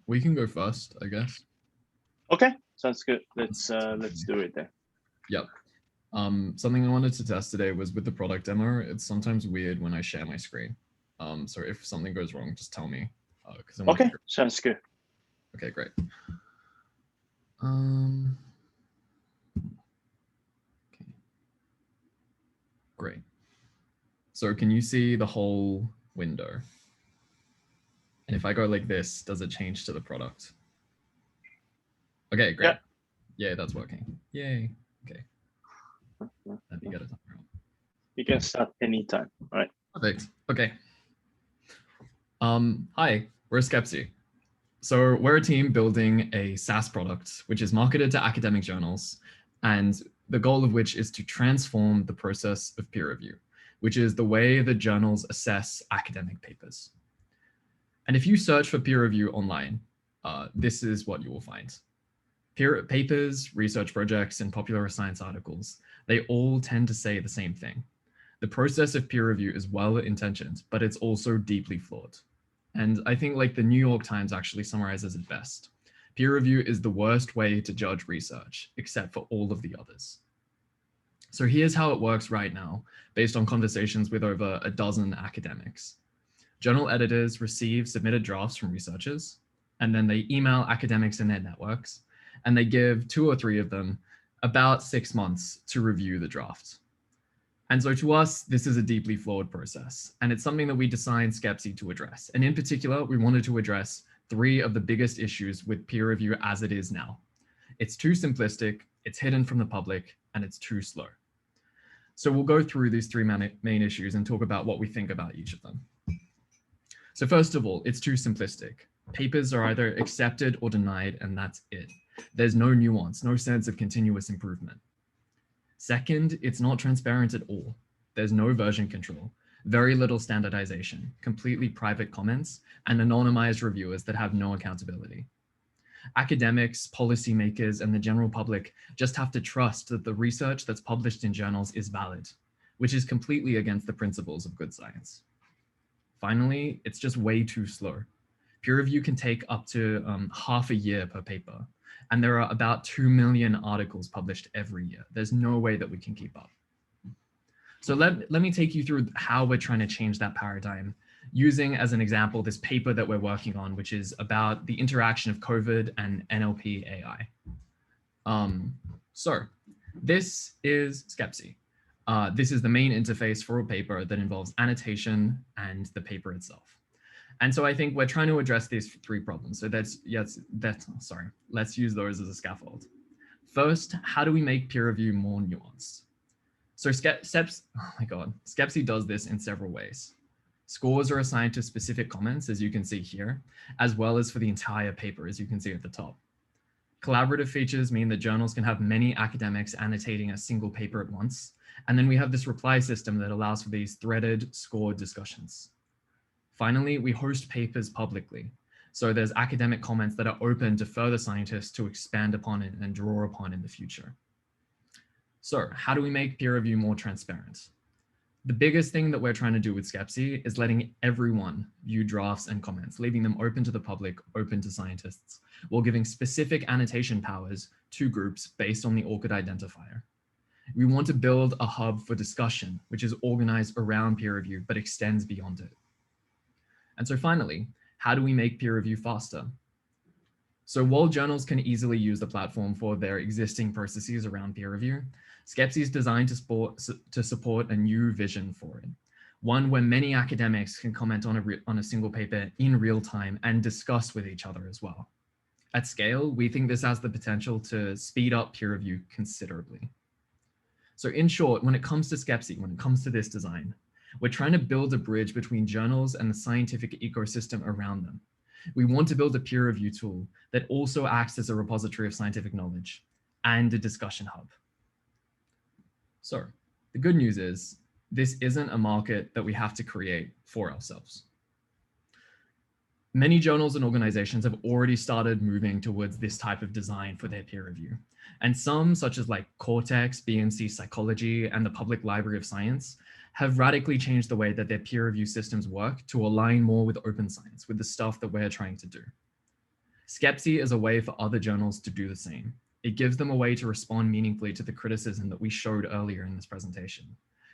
We can go first, I guess. Okay, sounds good. Let's do it then. Yep. Something I wanted to test today was with the product demo. It's sometimes weird when I share my screen. So if something goes wrong, just tell me, because I want to Okay, figure. sounds good. Okay, great. Okay, great. So can you see the whole window? And if I go like this, does it change to the product? Okay, great. Yeah. Yay, that's working. Yay. Okay, let me get it. You can start anytime. All right. Perfect. Okay. Hi, we're Skepsi. So we're a team building a SaaS product, which is marketed to academic journals, and the goal of which is to transform the process of peer review, which is the way that journals assess academic papers. And if you search for peer review online, this is what you will find. Peer papers, research projects, and popular science articles, they all tend to say the same thing. The process of peer review is well-intentioned, but it's also deeply flawed. And I think like the New York Times actually summarizes it best. Peer review is the worst way to judge research, except for all of the others. So here's how it works right now, based on conversations with over a dozen academics. Journal editors receive submitted drafts from researchers, and then they email academics in their networks, and they give 2 or 3 of them about 6 months to review the draft. And so to us, this is a deeply flawed process, and it's something that we designed Skepsi to address. And in particular, we wanted to address 3 of the biggest issues with peer review as it is now. It's too simplistic, it's hidden from the public, and it's too slow. So we'll go through these 3 main issues and talk about what we think about each of them. So first of all, it's too simplistic. Papers are either accepted or denied, and that's it. There's no nuance, no sense of continuous improvement. Second, it's not transparent at all. There's no version control, very little standardization, completely private comments, and anonymized reviewers that have no accountability. Academics, policymakers, and the general public just have to trust that the research that's published in journals is valid, which is completely against the principles of good science. Finally, it's just way too slow. Peer review can take up to half a year per paper, and there are about 2 million articles published every year. There's no way that we can keep up. So let me take you through how we're trying to change that paradigm, using as an example this paper that we're working on, which is about the interaction of COVID and NLP AI. So this is Skepsi. This is the main interface for a paper that involves annotation and the paper itself. And so I think we're trying to address these 3 problems. So let's use those as a scaffold. First, how do we make peer review more nuanced? So Skepsi does this in several ways. Scores are assigned to specific comments, as you can see here, as well as for the entire paper, as you can see at the top. Collaborative features mean that journals can have many academics annotating a single paper at once. And then we have this reply system that allows for these threaded, scored discussions. Finally, we host papers publicly. So there's academic comments that are open to further scientists to expand upon it and draw upon in the future. So how do we make peer review more transparent? The biggest thing that we're trying to do with Skepsi is letting everyone view drafts and comments, leaving them open to the public, open to scientists, while giving specific annotation powers to groups based on the ORCID identifier. We want to build a hub for discussion, which is organized around peer review, but extends beyond it. And so finally, how do we make peer review faster? So while journals can easily use the platform for their existing processes around peer review, Skepsi is designed to support a new vision for it. One where many academics can comment on a single paper in real time and discuss with each other as well. At scale, we think this has the potential to speed up peer review considerably. So in short, when it comes to Skepsi, when it comes to this design, we're trying to build a bridge between journals and the scientific ecosystem around them. We want to build a peer review tool that also acts as a repository of scientific knowledge and a discussion hub. So the good news is this isn't a market that we have to create for ourselves. Many journals and organizations have already started moving towards this type of design for their peer review. And some, such as like Cortex, BMC Psychology, and the Public Library of Science, have radically changed the way that their peer review systems work to align more with open science, with the stuff that we're trying to do. Skepsi is a way for other journals to do the same. It gives them a way to respond meaningfully to the criticism that we showed earlier in this presentation,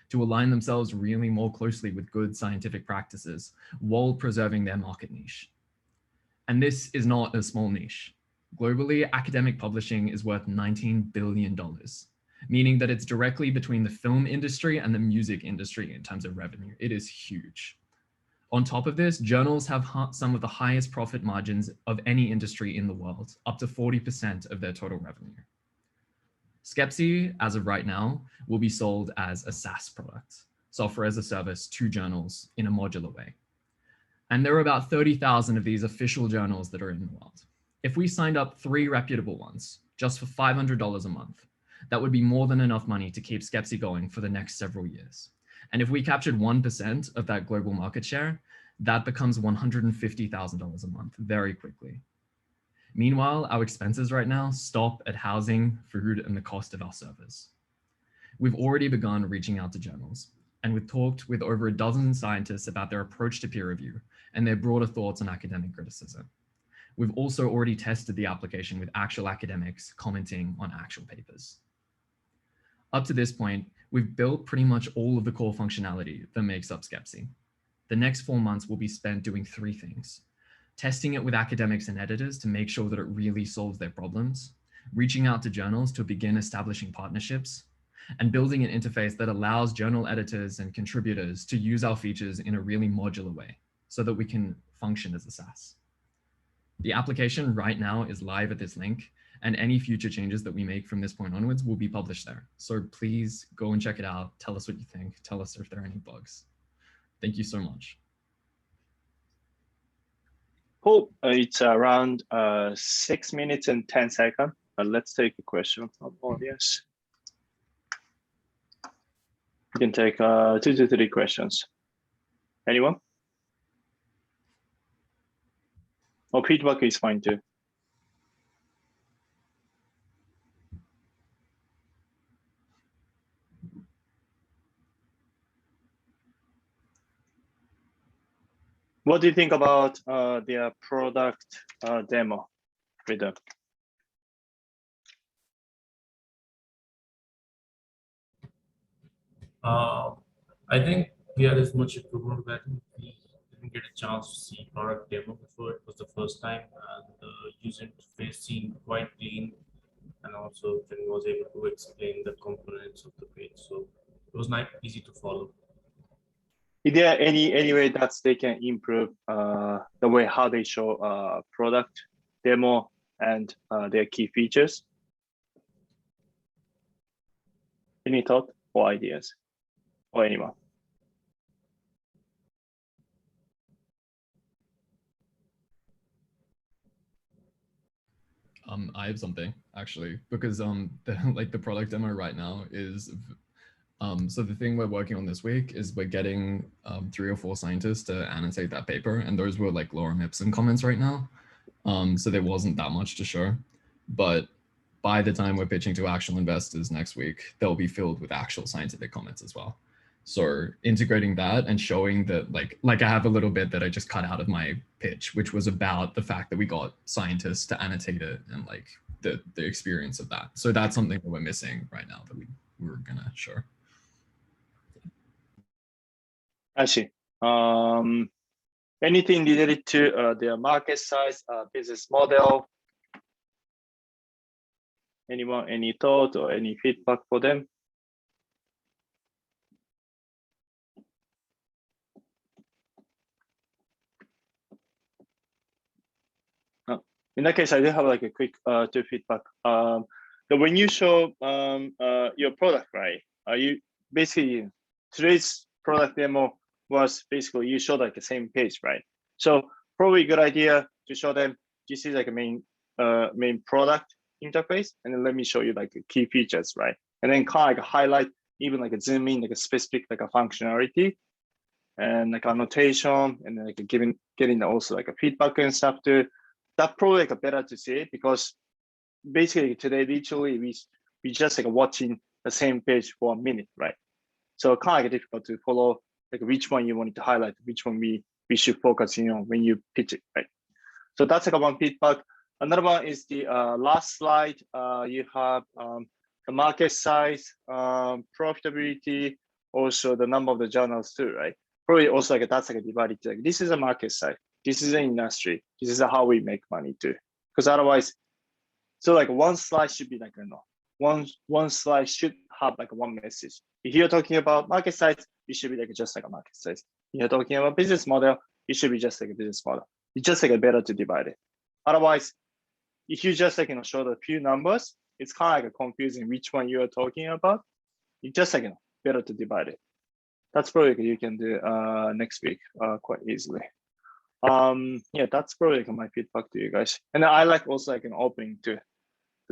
to align themselves really more closely with good scientific practices while preserving their market niche. And this is not a small niche. Globally, academic publishing is worth $19 billion, meaning that it's directly between the film industry and the music industry in terms of revenue. It is huge. On top of this, journals have some of the highest profit margins of any industry in the world, up to 40% of their total revenue. Skepsi, as of right now, will be sold as a SaaS product, software as a service to journals in a modular way. And there are about 30,000 of these official journals that are in the world. If we signed up 3 reputable ones, just for $500 a month, that would be more than enough money to keep Skepsi going for the next several years. And if we captured 1% of that global market share, that becomes $150,000 a month very quickly. Meanwhile, our expenses right now stop at housing, food, and the cost of our servers. We've already begun reaching out to journals, and we've talked with over a dozen scientists about their approach to peer review and their broader thoughts on academic criticism. We've also already tested the application with actual academics commenting on actual papers. Up to this point, we've built pretty much all of the core functionality that makes up Skepsi. The next 4 months will be spent doing 3 things: testing it with academics and editors to make sure that it really solves their problems, reaching out to journals to begin establishing partnerships, and building an interface that allows journal editors and contributors to use our features in a really modular way so that we can function as a SaaS. The application right now is live at this link, and any future changes that we make from this point onwards will be published there. So please go and check it out. Tell us what you think. Tell us if there are any bugs. Thank you so much. Cool. It's around 6 minutes and 10 seconds. Let's take a question from audience. You can take 2 to 3 questions. Anyone? Or feedback is fine too. What do you think about their product demo with them? I think there is much improvement that we didn't get a chance to see product demo before. It was the first time, and the user interface seemed quite clean, and also Jimmy was able to explain the components of the page, so it was not easy to follow. Is there any way that they can improve the way how they show product demo and their key features? Any thought or ideas, or anyone? I have something actually, because the product demo right now is so the thing we're working on this week is we're getting 3 or 4 scientists to annotate that paper, and those were like Lorem Ipsum comments right now. So there wasn't that much to show, but by the time we're pitching to actual investors next week, they'll be filled with actual scientific comments as well. So integrating that and showing that like I have a little bit that I just cut out of my pitch, which was about the fact that we got scientists to annotate it and like the experience of that. So that's something that we're missing right now that we were gonna show. I see. Anything related to their market size, business model? Anyone, any thought or any feedback for them? In that case, I do have like a quick two feedback. When you show your product, right? You basically today's product demo was basically you show like the same page, right? So probably a good idea to show them this is like a main product interface, and then let me show you like the key features, right? And then kind of like highlight, even like a zoom in, like a specific like a functionality, and like annotation, and then like getting also like a feedback and stuff too. That probably like a better to see it, because basically today literally we just like watching the same page for a minute, right? So kind of like difficult to follow like which one you wanted to highlight, which one we should focus on when you pitch it, right? So that's like one feedback. Another one is the last slide. You have the market size, profitability, also the number of the journals too, right? Probably also like that's like a divided. Like this is a market size. This is an industry. This is how we make money too. Because otherwise, so like one slide should be like one slide should have like one message. If you're talking about market size, it should be like just like a market size. If you're talking about business model, it should be just like a business model. It's just like a better to divide it. Otherwise, if you just like show the few numbers, it's kind of like confusing which one you are talking about. It's just like better to divide it. That's probably you can do next week quite easily. Yeah, that's probably like my feedback to you guys. And I like also like an opening to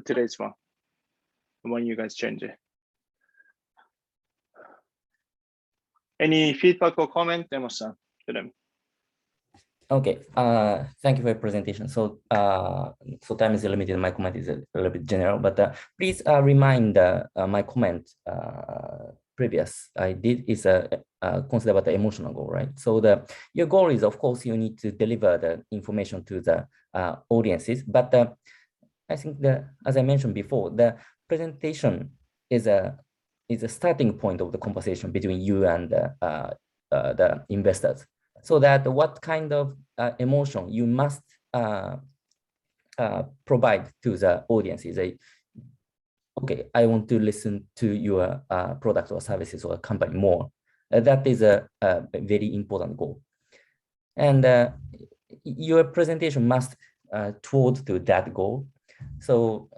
today's one when you guys change it. Any feedback or comment, Demo-san, to them? Okay, thank you for your presentation. So, so time is limited. My comment is a little bit general, but please remind my comment previous I did is consider about the emotional goal, right? So your goal is, of course, you need to deliver the information to the audiences, but I think that, as I mentioned before, the presentation is a starting point of the conversation between you and the investors. So that what kind of emotion you must provide to the audience is okay, I want to listen to your product or services or company more. That is a very important goal. And your presentation must toward to that goal. So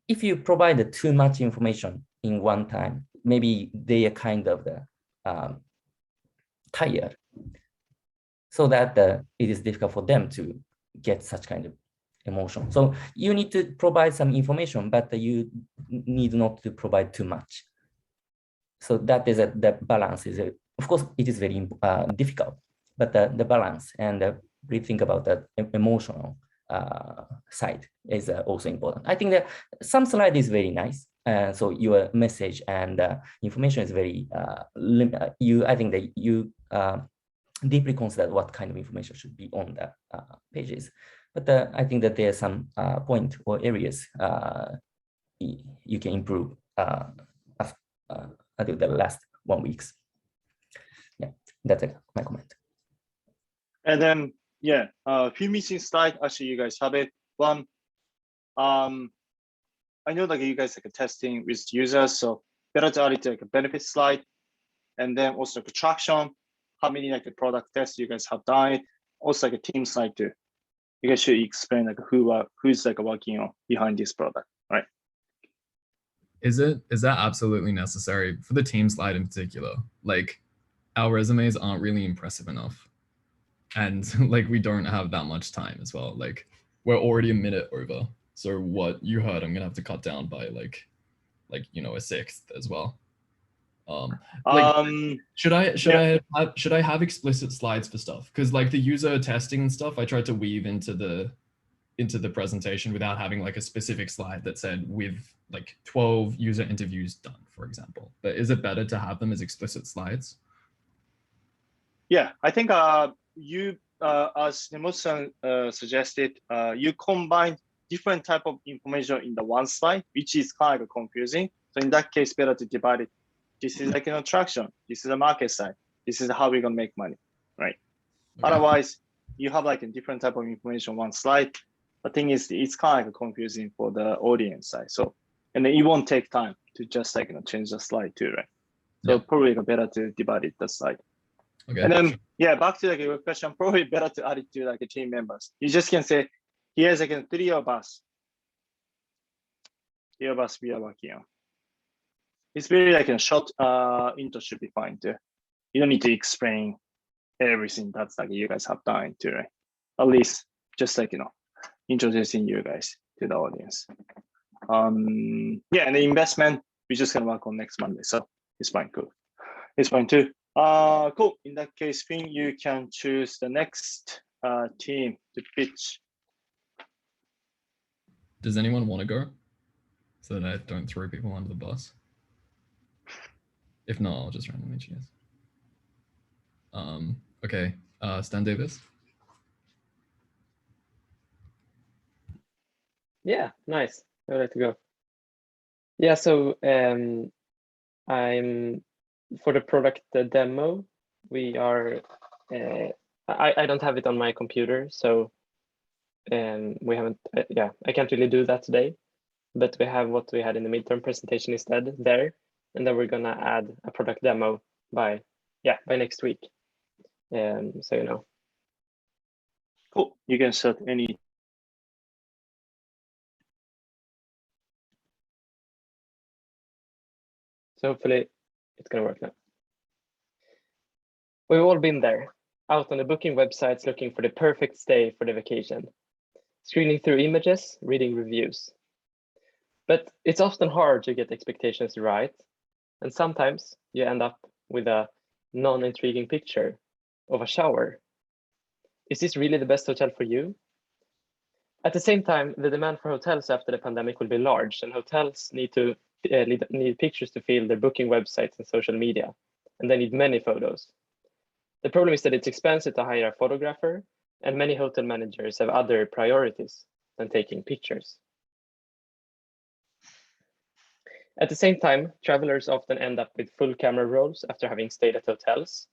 if you provide too much information in one time, maybe they are kind of tired. So that it is difficult for them to get such kind of emotion. So you need to provide some information, but you need not to provide too much. So that is the balance is, of course, it is very difficult, but the balance and really think about the emotional side is also important. I think that some slide is very nice. So your message and information is very, I think that you deeply consider what kind of information should be on the pages. But I think that there are some point or areas you can improve until the last 1 week. Yeah, that's my comment. And then, yeah, a few missing slides. Actually, you guys have it. One, I know that you guys like testing with users, so better to add it to like a benefit slide, and then also like traction. How many like the product tests you guys have done? Also like a team slide too. You guys should explain like who's like working on behind this product, right? Is that absolutely necessary for the team slide in particular? Like, our resumes aren't really impressive enough, and like we don't have that much time as well. Like, we're already a minute over. So what you heard, I'm gonna have to cut down by like a sixth as well. Should I have explicit slides for stuff? Because like the user testing and stuff, I tried to weave into the presentation without having like a specific slide that said with like 12 user interviews done, for example. But is it better to have them as explicit slides? Yeah, I think you, as Nemo-san suggested, you combine different type of information in the one slide, which is kind of confusing. So in that case, better to divide it. This is like an attraction. This is a market side. This is how we're gonna make money, right? Okay. Otherwise, you have like a different type of information on one slide. The thing is, it's kind of confusing for the audience side. So, and then it won't take time to just like change the slide too, right? So probably better to divide it the slide. Okay. And then yeah, back to like your question, probably better to add it to like a team members. You just can say, here's like 3 of us. 3 of us we are working on. It's very like a short intro should be fine too. You don't need to explain everything that's like you guys have done too, right? At least just like introducing you guys to the audience. Yeah, and the investment we're just gonna work on next Monday, so it's fine. Cool. It's fine too. Cool. In that case, Finn, you can choose the next team to pitch. Does anyone want to go so that I don't throw people under the bus? If not, I'll just randomly choose. Okay, Stan Davis. Yeah, nice. I would like to go. Yeah, so I'm for the product demo. We are. I don't have it on my computer, so we haven't. Yeah, I can't really do that today. But we have what we had in the midterm presentation instead there, and then we're gonna add a product demo by next week. So you know. Cool. You can set any. So hopefully it's gonna work now. We've all been there, out on the booking websites looking for the perfect stay for the vacation, screening through images, reading reviews. But it's often hard to get expectations right, and sometimes you end up with a non-intriguing picture of a shower. Is this really the best hotel for you? At the same time, the demand for hotels after the pandemic will be large, and hotels need pictures to fill their booking websites and social media, and they need many photos. The problem is that it's expensive to hire a photographer, and many hotel managers have other priorities than taking pictures. At the same time, travelers often end up with full camera rolls after having stayed at hotels.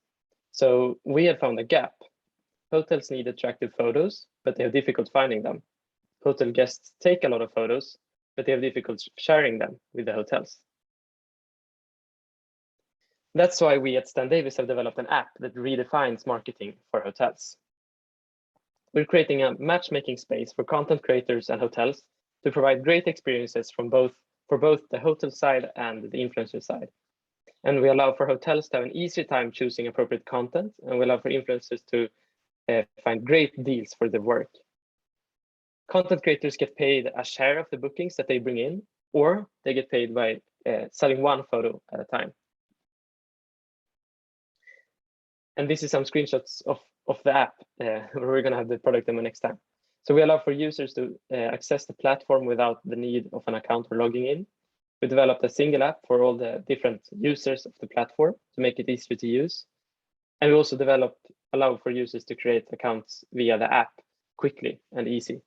So we have found a gap. Hotels need attractive photos, but they have difficult finding them. Hotel guests take a lot of photos, but they have difficulty sharing them with the hotels. That's why we at Stan Davis have developed an app that redefines marketing for hotels. We're creating a matchmaking space for content creators and hotels to provide great experiences for both the hotel side and the influencer side. And we allow for hotels to have an easier time choosing appropriate content, and we allow for influencers to find great deals for their work. Content creators get paid a share of the bookings that they bring in, or they get paid by selling one photo at a time. And this is some screenshots of the app where we're going to have the product demo next time. So we allow for users to access the platform without the need of an account or logging in. We developed a single app for all the different users of the platform to make it easier to use. And we also allow for users to create accounts via the app quickly and easy.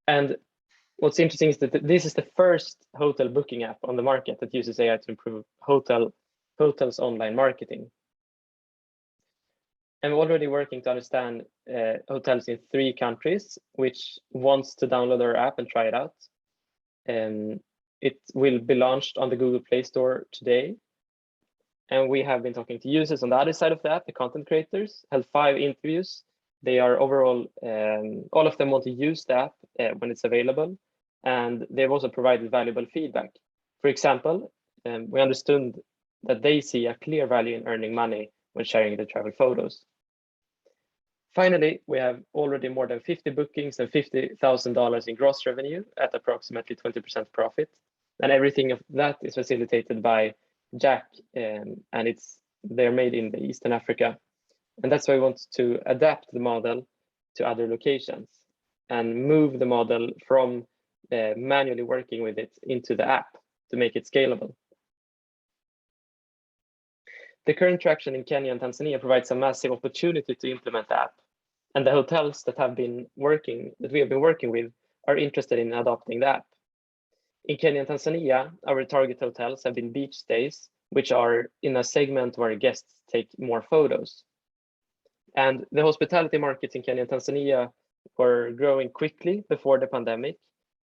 And what's interesting is that this is the first hotel booking app on the market that uses AI to improve hotels' online marketing. I'm already working to understand hotels in 3 countries, which wants to download our app and try it out. It will be launched on the Google Play Store today. And we have been talking to users on the other side of the app, the content creators, held 5 interviews. They are overall, all of them want to use the app when it's available. And they've also provided valuable feedback. For example, we understood that they see a clear value in earning money when sharing the travel photos. Finally, we have already more than 50 bookings and $50,000 in gross revenue at approximately 20% profit. And everything of that is facilitated by Jack, and they're made in the Eastern Africa. And that's why we want to adapt the model to other locations and move the model from manually working with it into the app to make it scalable. The current traction in Kenya and Tanzania provides a massive opportunity to implement the app. And the hotels that we have been working with are interested in adopting the app. In Kenya and Tanzania, our target hotels have been beach stays, which are in a segment where guests take more photos. And the hospitality markets in Kenya and Tanzania were growing quickly before the pandemic.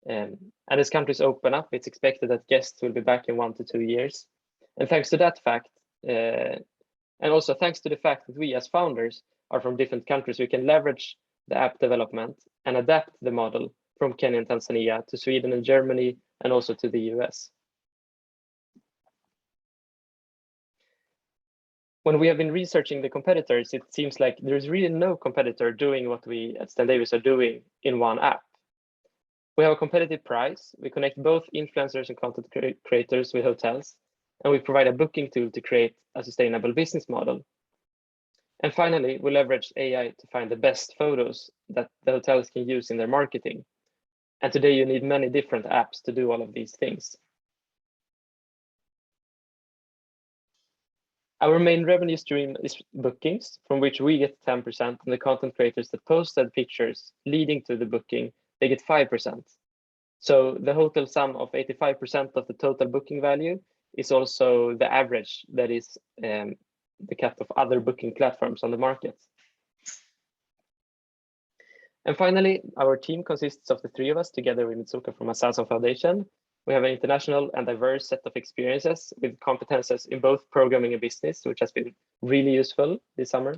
And as countries open up, it's expected that guests will be back in 1 to 2 years. And thanks to that fact, and also thanks to the fact that we as founders are from different countries, we can leverage the app development and adapt the model from Kenya and Tanzania to Sweden and Germany, and also to the US. When we have been researching the competitors, it seems like there's really no competitor doing what we at Stan Davis are doing in one app. We have a competitive price. We connect both influencers and content creators with hotels, and we provide a booking tool to create a sustainable business model. And finally, we leverage AI to find the best photos that the hotels can use in their marketing. And today you need many different apps to do all of these things. Our main revenue stream is bookings, from which we get 10%, and the content creators that posted pictures leading to the booking, they get 5%. So the total sum of 85% of the total booking value is also the average that is the cut of other booking platforms on the market. And finally, our team consists of the three of us together with Mitsuka from Asaso Foundation. We have an international and diverse set of experiences with competences in both programming and business, which has been really useful this summer.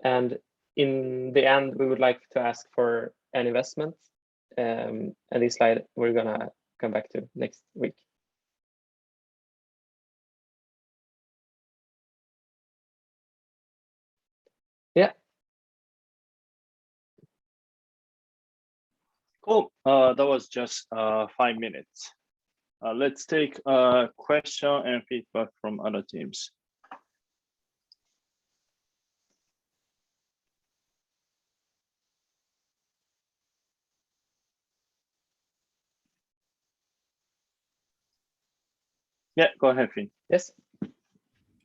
And in the end, we would like to ask for an investment. And this slide we're gonna come back to next week. Yeah. Cool. That was just 5 minutes. Let's take a question and feedback from other teams. Yeah, go ahead, Finn. Yes.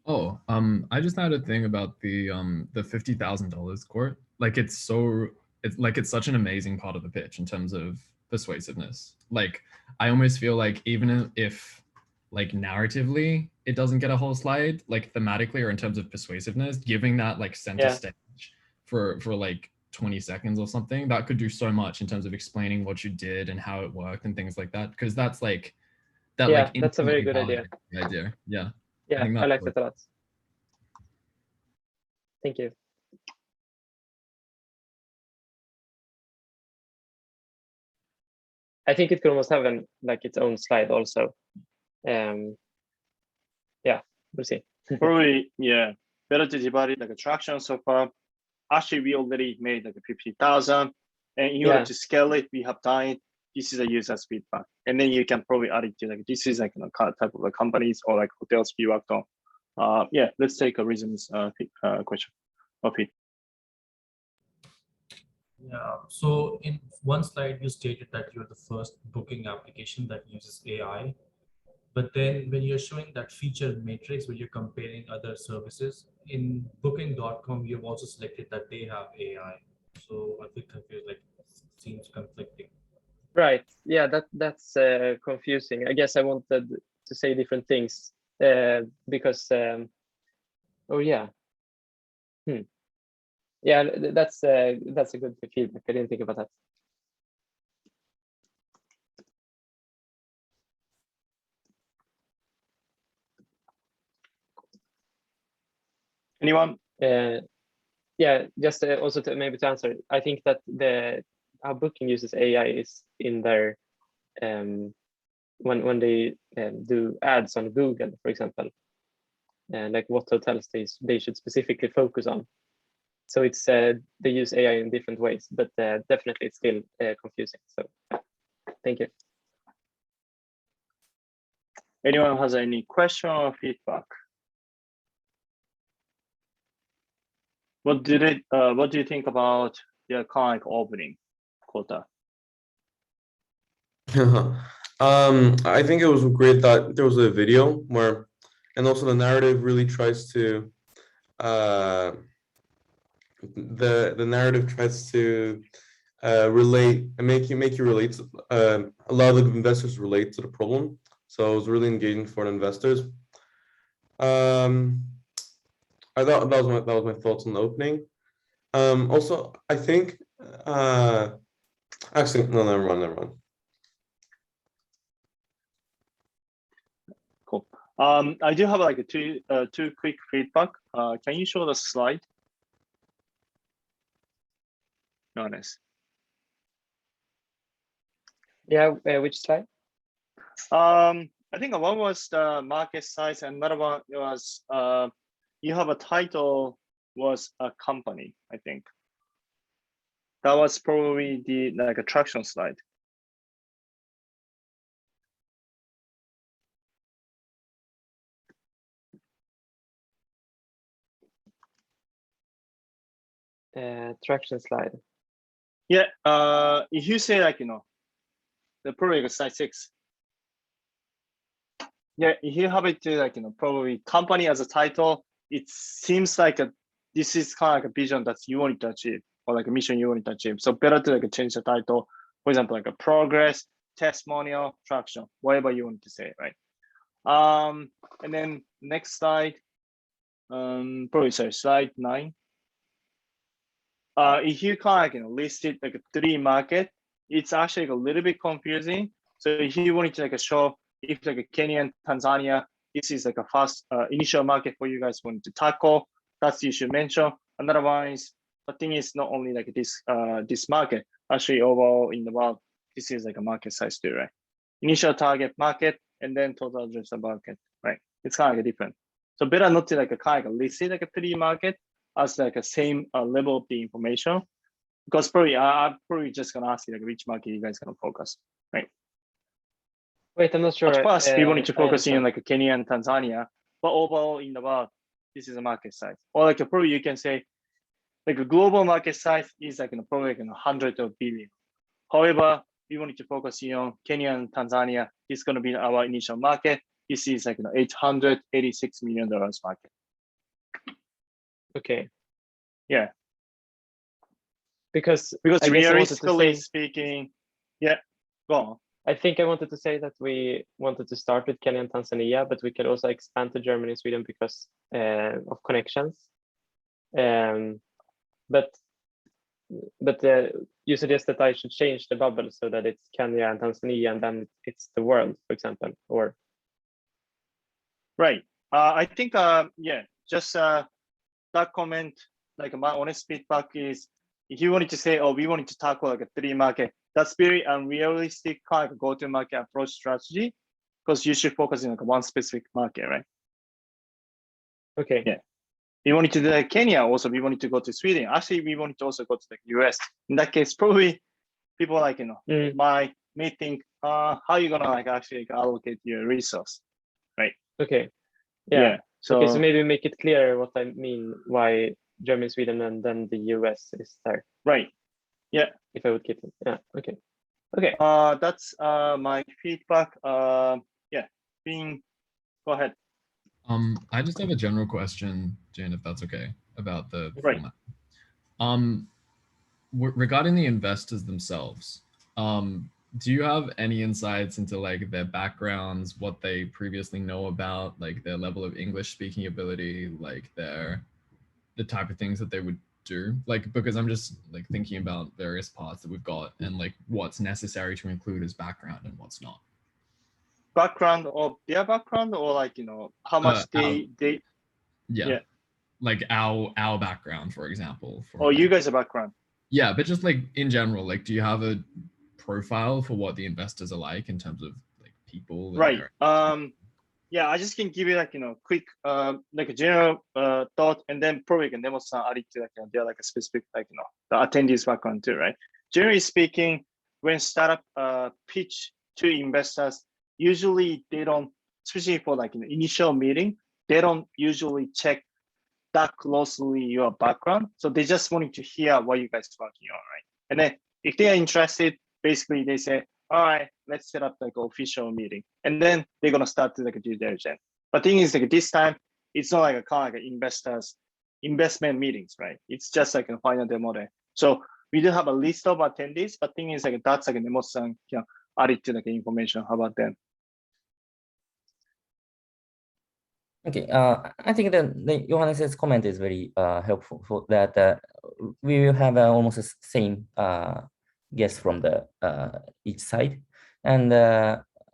Oh, I just had a thing about the $50,000 court. Like it's such an amazing part of the pitch in terms of persuasiveness. Like I almost feel like even if like narratively it doesn't get a whole slide, like thematically or in terms of persuasiveness, giving that like center stage for like 20 seconds or something, that could do so much in terms of explaining what you did and how it worked and things like that. Because that's like that Yeah, like that's a very good instantly idea. validates the idea. Yeah. Yeah, I like that a lot. Thank you. I think it could almost have like its own slide also. Yeah, we'll see. Probably, yeah, better to divide it like attraction. So far, actually, we already made like 50,000, and in order to scale it, we have done it. This is a user's feedback, and then you can probably add it to like this is like type of like companies or like hotels we worked on. Yeah, let's take a reasons question of it. Yeah, so in one slide, you stated that you're the first booking application that uses AI. But then when you're showing that feature matrix where you're comparing other services, in booking.com, you've also selected that they have AI. So I feel confused, like seems conflicting. Right. Yeah, that's confusing. I guess I wanted to say different things because oh yeah. Yeah, that's a good feedback. I didn't think about that. Anyone? Yeah, just also to maybe to answer, I think that how Booking uses AI is in their when they do ads on Google, for example, like what hotels they should specifically focus on. So it's they use AI in different ways, but definitely it's still confusing. So thank you. Anyone has any question or feedback? What do you think about the kind of opening, Kota? I think it was great that there was a video where, and also the narrative really tries to, the narrative tries to relate and make you relate to, a lot of investors relate to the problem. So it was really engaging for the investors. I thought that was my thoughts on the opening. Also, I think actually no, never mind. Cool. I do have like two quick feedback. Can you show the slide? Honest. Yeah, which slide? I think one was the market size, and another one was you have a title was a company. I think that was probably the like attraction slide. Traction slide. Yeah. If you say like the probably like slide 6. Yeah, if you have it to like, probably company as a title, it seems like this is kind of like a vision that you want to achieve or like a mission you want to achieve. So better to like change the title, for example, like a progress, testimonial, traction, whatever you want to say, right? And then next slide, probably sorry, slide 9. If you kind of list it like 3 market, it's actually a little bit confusing. So if you wanted to like show if like Kenya and Tanzania, this is like a first initial market for you guys want to tackle, that's you should mention. Another one is the thing is not only like this market, actually overall in the world, this is like a market size too, right? Initial target market and then total addressable market, right? It's kind of like different. So better not to like a kind of list it like a 3 market as like a same level of the information, because probably I'm probably just gonna ask you like which market you guys gonna focus, right? Wait, I'm not sure. But first, we wanted to focus in understand. like Kenya and Tanzania, but overall in the world, this is a market size. Or like probably you can say like a global market size is like probably like 100 of billion. However, we wanted to focus on Kenya and Tanzania. It's gonna be our initial market. This is like $886 million market. Okay. Yeah. Because Because I guess I wanted to realistically say, speaking, yeah, go on. I think I wanted to say that we wanted to start with Kenya and Tanzania, but we could also expand to Germany and Sweden because of connections. But you suggest that I should change the bubble so that it's Kenya and Tanzania, and then it's the world, for example, or Right. I think yeah, just that comment, like my honest feedback is, if you wanted to say, oh, we wanted to tackle like a 3 market, that's very unrealistic kind of go-to-market approach strategy, because you should focus on like one specific market, right? okay. Yeah. We wanted to do like Kenya, also we wanted to go to Sweden. Actually, we wanted to also go to the US. In that case, probably people like may think, how are you gonna like actually like, allocate your resource, right? Okay. Yeah. So, okay, so maybe make it clear what I mean, why Germany, Sweden, and then the US is there. right. Yeah. If I would keep it. Yeah. Okay. Okay. That's my feedback. Yeah. Go ahead. I just have a general question, Jane, if that's okay, about the Right. format. Regarding the investors themselves, do you have any insights into like their backgrounds, what they previously know about, like their level of English speaking ability, like the type of things that they would do? Like, because I'm just like thinking about various parts that we've got and like what's necessary to include as background and what's not. Background or their background, or like how much they yeah, like our background, for example. or you guys' background. Yeah, but just like in general, like, do you have a profile for what the investors are like in terms of like people? Right. Yeah, I just can give you like quick like a general thought, and then probably can demo some add it to like they're like a specific like the attendees background too, right? Generally speaking, when startup pitch to investors, usually they don't, especially for like an initial meeting, they don't usually check that closely your background. So they just wanting to hear what you guys are working on, right? And then if they are interested, basically they say, all right, let's set up like an official meeting. And then they're gonna start to like due diligence. But thing is like this time, it's not like a kind of like investment meetings, right? It's just like a final demo day. So we do have a list of attendees, but thing is like that's like a Nemo-san can add it to like information about them. Okay, I think that the Johannes' comment is very helpful for that. We will have almost the same guests from the each side, and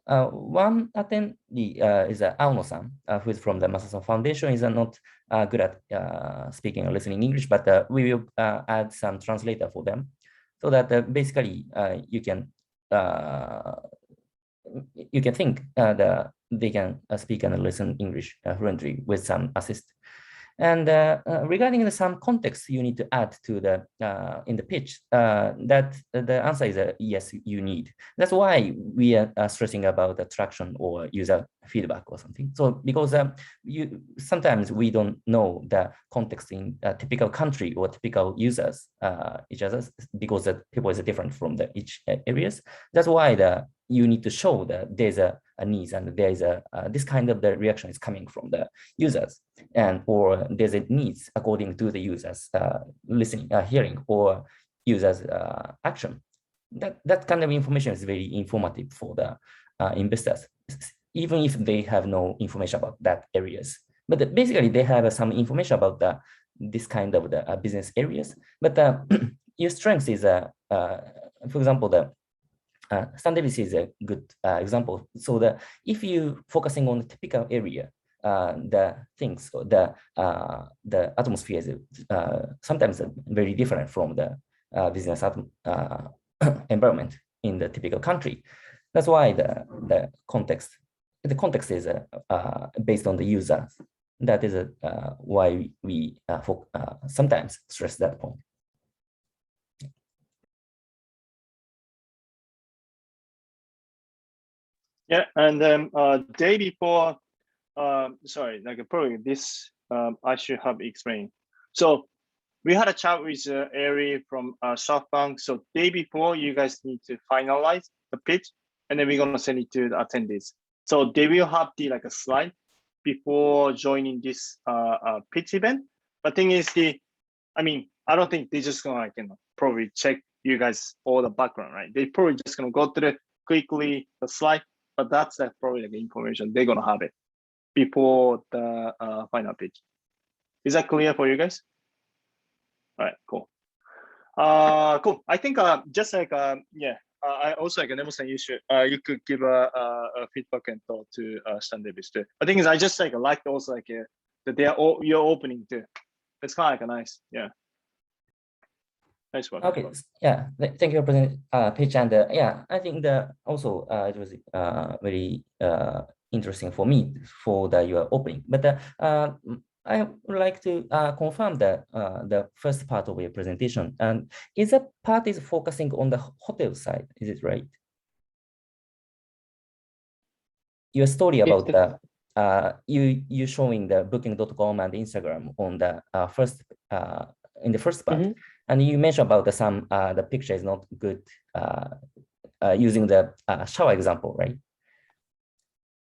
one attendee is Aono-san, who is from the Masason Foundation. Is not good at speaking or listening English, but we will add some translator for them, so that basically you can think they can speak and listen English fluently with some assist. And regarding some context you need to add to the in the pitch, that the answer is yes, you need. That's why we are stressing about attraction or user feedback or something. So because sometimes we don't know the context in a typical country or typical users each other, because the people is different from the each areas. That's why you need to show that there's a needs, and there is this kind of the reaction is coming from the users, and or there's a needs according to the users listening, hearing, or users action. That kind of information is very informative for the investors, even if they have no information about that areas. But basically, they have some information about this kind of the business areas. But your strength is, for example, the Standardis is a good example. So if you focusing on the typical area, the things, the atmosphere is sometimes very different from the business environment in the typical country. That's why the context is based on the user. That is why we sometimes stress that point. Yeah, and then day before, sorry, like probably this I should have explained. So we had a chat with Ari from SoftBank. So day before, you guys need to finalize the pitch, and then we're gonna send it to the attendees. So they will have a slide before joining this pitch event. But thing is I don't think they're just gonna probably check you guys all the background, right? They probably just gonna go through quickly the slide, but that's probably the information they're gonna have it before the final pitch. Is that clear for you guys? All right, cool. Cool. I think just I also Nemo-san, you could give a feedback and thought to Stan Davis too. The thing is, I just like also that you're opening too. It's kind of nice, yeah. Nice work. Okay, yeah. Thank you, President Pitch, and yeah, I think also it was very interesting for me for your opening. But I would like to confirm the first part of your presentation. And is that part is focusing on the hotel side? Is it right? Your story about you showing the Booking.com and Instagram on the in the first part, and you mentioned about the picture is not good using the shower example, right?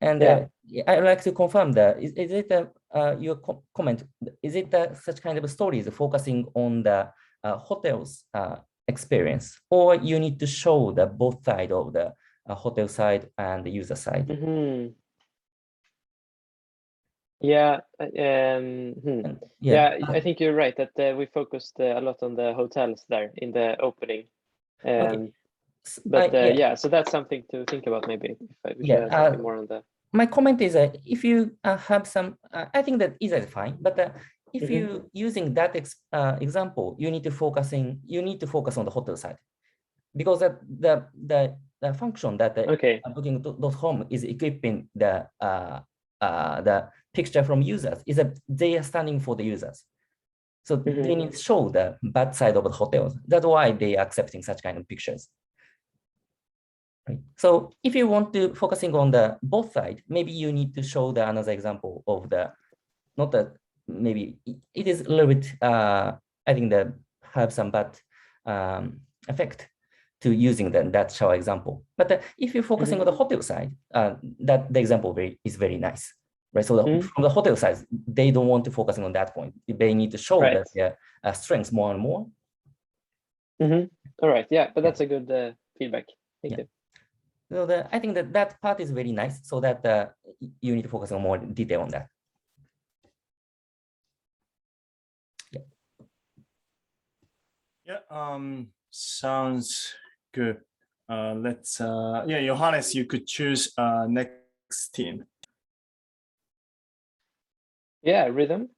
And I'd like to confirm that is it your comment? Is it such kind of stories focusing on the hotel's experience, or you need to show the both side of the hotel side and the user side? Yeah, I think you're right that we focused a lot on the hotels there in the opening. Okay. But so that's something to think about maybe. If we should have something more on that. My comment is that if you have some, I think that is fine. But if you using that example, you need to focus on the hotel side, because the function that Booking.com is equipping the picture from users is that they are standing for the users. So they need to show the bad side of the hotels. That's why they are accepting such kind of pictures. Right. So if you want to focusing on the both side, maybe you need to show another example of maybe it is a little bit, I think that have some bad effect to using that shower example. But if you're focusing on the hotel side, the example is very nice. Right, so from the hotel side, they don't want to focus on that point. They need to show that their strengths more and more. All right, yeah, but that's a good feedback. Thank you. So I think that part is very nice. So that you need to focus on more detail on that. Yeah. Sounds good. Let's. Johannes, you could choose next team. Yeah, rhythm.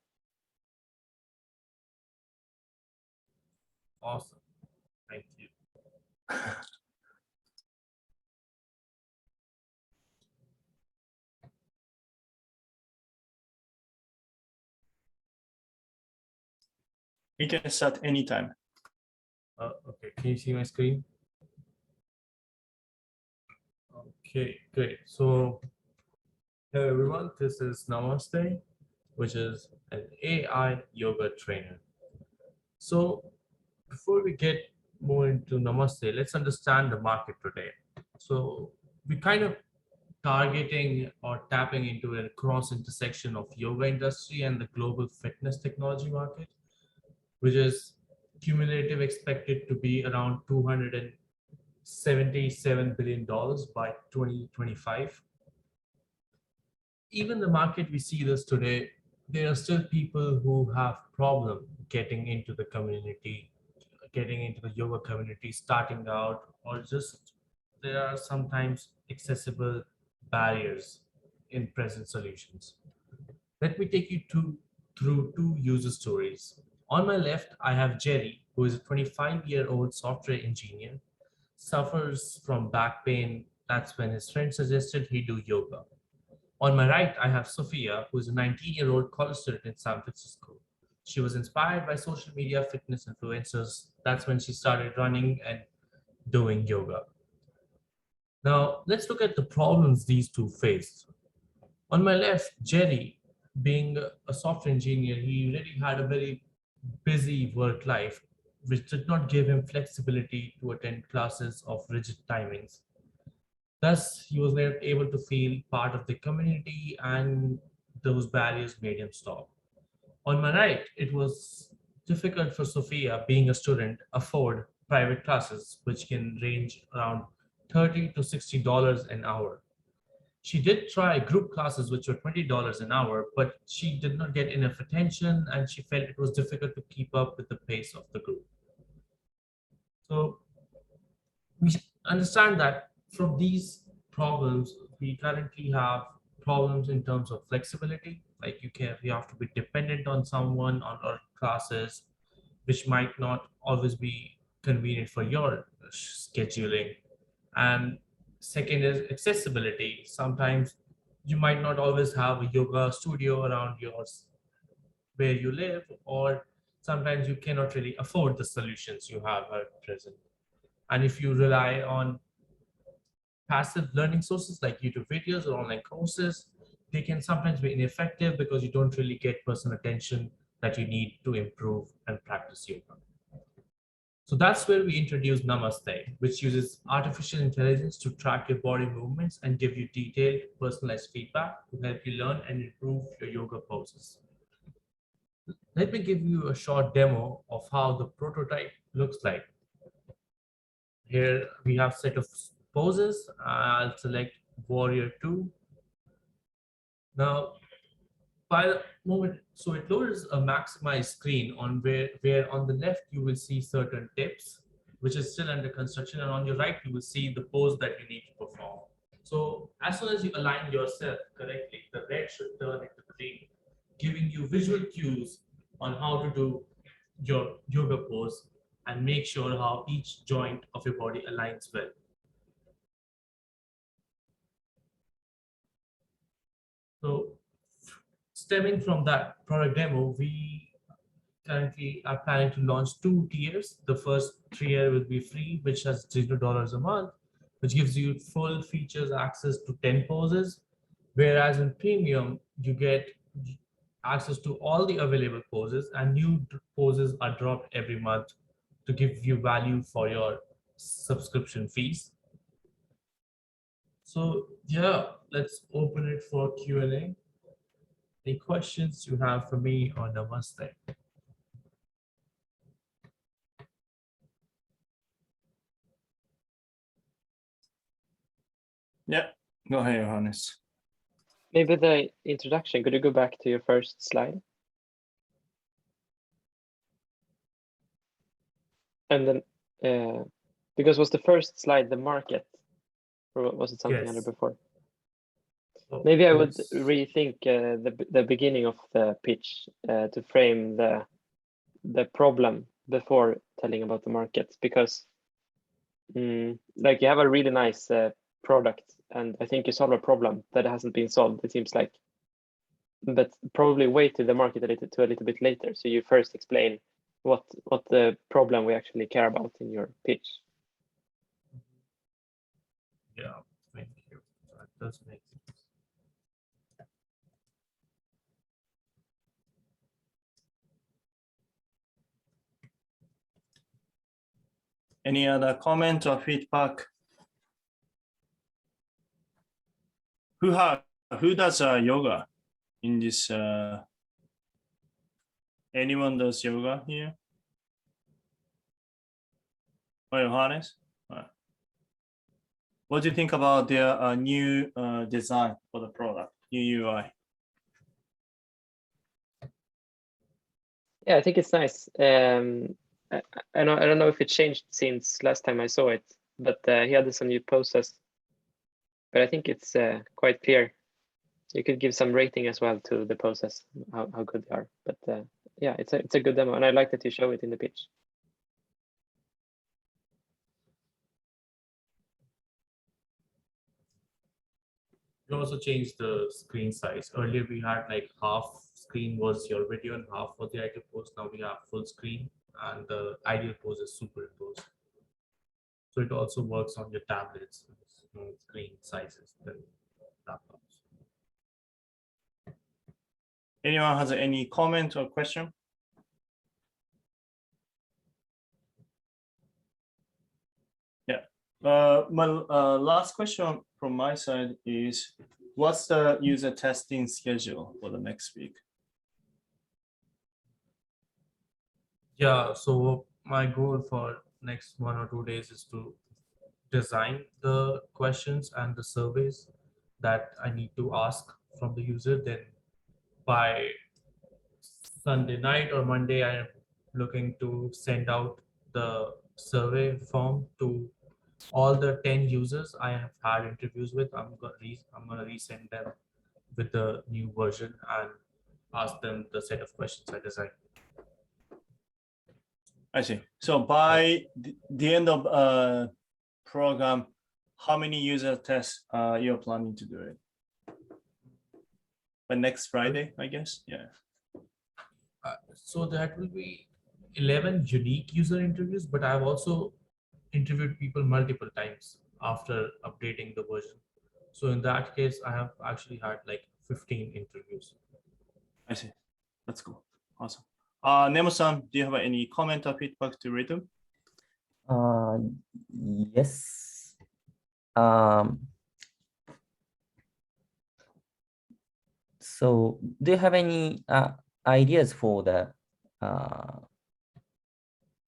Awesome. Thank you. You can start anytime. Okay, can you see my screen? Okay, great. So, hello everyone, this is Namaste, which is an AI yoga trainer. So, before we get more into Namaste, let's understand the market today. So, we kind of targeting or tapping into a cross intersection of yoga industry and the global fitness technology market, which is cumulative expected to be around $277 billion by 2025. Even the market we see this today, there are still people who have problem getting into the community, getting into the yoga community, starting out, or just there are sometimes accessible barriers in present solutions. Let me take you through two user stories. On my left, I have Jerry, who is a 25-year-old software engineer, suffers from back pain. That's when his friend suggested he do yoga. On my right, I have Sophia, who is a 19-year-old college student in San Francisco. She was inspired by social media fitness influencers. That's when she started running and doing yoga. Now, let's look at the problems these two faced. On my left, Jerry, being a software engineer, he really had a very busy work life, which did not give him flexibility to attend classes of rigid timings. Thus, he was not able to feel part of the community, and those barriers made him stop. On my right, it was difficult for Sophia, being a student, afford private classes, which can range around $30 to $60 an hour. She did try group classes, which were $20 an hour, but she did not get enough attention, and she felt it was difficult to keep up with the pace of the group. So we understand that from these problems, we currently have problems in terms of flexibility. Like you have to be dependent on someone on our classes, which might not always be convenient for your scheduling. And second is accessibility. Sometimes you might not always have a yoga studio around yours where you live, or sometimes you cannot really afford the solutions you have at present. And if you rely on passive learning sources like YouTube videos or online courses, they can sometimes be ineffective because you don't really get personal attention that you need to improve and practice yoga. So that's where we introduce Namaste, which uses artificial intelligence to track your body movements and give you detailed, personalized feedback to help you learn and improve your yoga poses. Let me give you a short demo of how the prototype looks like. Here we have a set of poses. I'll select Warrior 2. Now, by the moment, so it loads a maximized screen on where on the left you will see certain tips, which is still under construction, and on your right you will see the pose that you need to perform. So as soon as you align yourself correctly, the red should turn into green, giving you visual cues on how to do your yoga pose and make sure how each joint of your body aligns well. So stemming from that product demo, we currently are planning to launch 2 tiers. The first tier will be free, which has $0 a month, which gives you full features access to 10 poses. Whereas in premium, you get access to all the available poses, and new poses are dropped every month to give you value for your subscription fees. So yeah, let's open it for Q&A. Any questions you have for me on Namaste? Yeah, go ahead, Johannes. Maybe the introduction, could you go back to your first slide? And then, because was the first slide the market, or was it something other Yes. before? Oh, Maybe I would yes. rethink the beginning of the pitch to frame the problem before telling about the market, because like you have a really nice product, and I think you solve a problem that hasn't been solved, it seems like, but probably wait to the market a little bit later. So you first explain what the problem we actually care about in your pitch. Yeah, thank you. That does make sense. Any other comment or feedback? who does yoga in this? Anyone does yoga here? Oh, Johannes. What do you think about their new design for the product, new UI? Yeah, I think it's nice. I don't know if it changed since last time I saw it, but he added some new poses. But I think it's quite clear. You could give some rating as well to the poses, how good they are. But yeah, it's a good demo, and I like that you show it in the pitch. We also changed the screen size. Earlier we had like half screen was your video and half was the ideal pose. Now we have full screen and the ideal pose is superimposed. So it also works on your tablets, screen sizes than laptops. Anyone has any comment or question? Yeah. My last question from my side is, what's the user testing schedule for the next week? Yeah, so my goal for next 1 or 2 days is to design the questions and the surveys that I need to ask from the user. Then by Sunday night or Monday, I am looking to send out the survey form to all the 10 users I have had interviews with. I'm gonna resend them with the new version and ask them the set of questions I designed. I see. So by the end of program, how many user tests you're planning to do it? By next Friday, I guess. Yeah. So that will be 11 unique user interviews, but I've also interviewed people multiple times after updating the version. So in that case, I have actually had like 15 interviews. I see. That's cool. Awesome. Nemo-san, do you have any comment or feedback to Rhythm? Yes. So do you have any ideas for the